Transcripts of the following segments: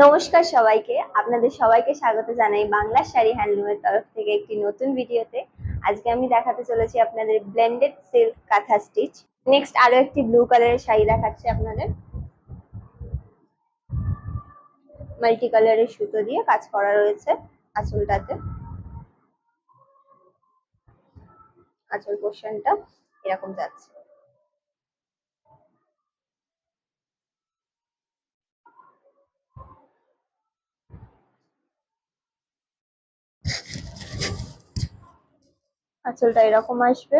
নমস্কার সবাইকে, আপনাদের সবাইকে স্বাগত জানাই বাংলা শাড়ি হ্যান্ডলুমের তরফ থেকে একটি নতুন ভিডিওতে। আজকে আমি দেখাতে চলেছি আপনাদের ব্লেন্ডেড সিল্ক কাঁথা স্টিচ। নেক্সট আরো একটি ব্লু কালারের শাড়ি দেখাচ্ছি আপনাদের। মাল্টি কালারের সুতো দিয়ে কাজ করা রয়েছে আঁচলটাতে। আঁচল পোর্শনটা এরকম যাচ্ছে। আঁচলটা এরকম আসবে,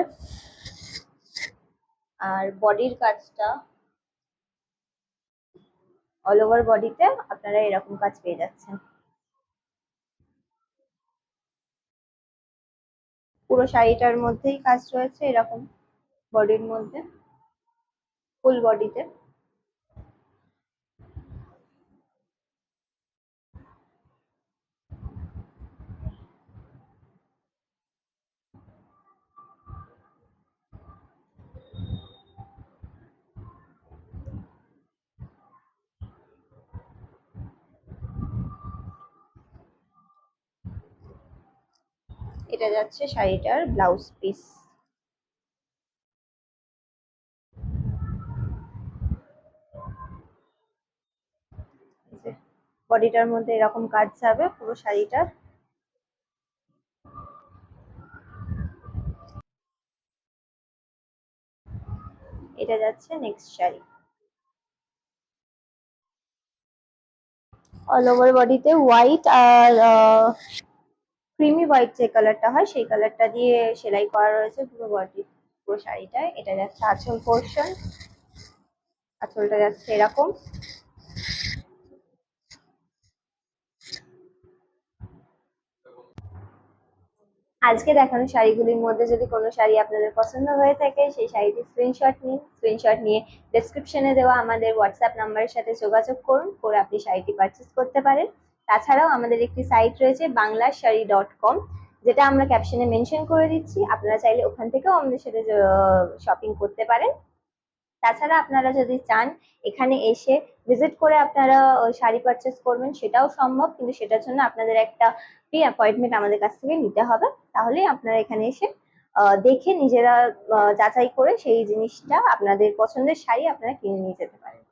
আর বডির কাজটা অল ওভার বডিতে আপনারা এরকম কাজ পেয়ে যাচ্ছেন। পুরো শাড়িটার মধ্যেই কাজ রয়েছে এরকম, বডির মধ্যে, ফুল বডিতে। এটা যাচ্ছে শাড়িটার ব্লাউজ পিস। বডিটার মধ্যে এরকম কাজ যাবে পুরো শাড়িটার। এটা যাচ্ছে নেক্সট শাড়ি। অল ওভার বডিতে হোয়াইট আর ক্রিমি হোয়াইট যে কালারটা হয় সেই কালারটা দিয়ে সেলাই করা রয়েছে পুরো বডি, পুরো শাড়িটায়। এটা যাচ্ছে আঁচল পোর্শন। আঁচলটা যাচ্ছে এরকম। আজকে দেখানো শাড়িগুলির মধ্যে যদি কোনো শাড়ি আপনাদের পছন্দ হয়ে থাকে, সেই শাড়িটি স্ক্রিনশট নিন। স্ক্রিনশট নিয়ে ডেসক্রিপশনে দেওয়া আমাদের হোয়াটসঅ্যাপ নাম্বারের সাথে যোগাযোগ করুন, করে আপনি শাড়িটি পারচেস করতে পারেন। তাছাড়াও আমাদের একটি সাইট রয়েছে banglasari.com, যেটা আমরা ক্যাপশনে মেনশন করে দিচ্ছি। আপনারা চাইলে ওখান থেকেও আমাদের সাথে শপিং করতে পারেন। তাছাড়া আপনারা যদি চান এখানে এসে ভিজিট করে আপনারা শাড়ি পারচেস করবেন, সেটাও সম্ভব, কিন্তু সেটার জন্য আপনাদের একটা প্রি অ্যাপয়েন্টমেন্ট আমাদের কাছ থেকে নিতে হবে। তাহলেই আপনারা এখানে এসে দেখে নিজেরা যাচাই করে সেই জিনিসটা, আপনাদের পছন্দের শাড়ি আপনারা কিনে নিয়ে যেতে পারেন।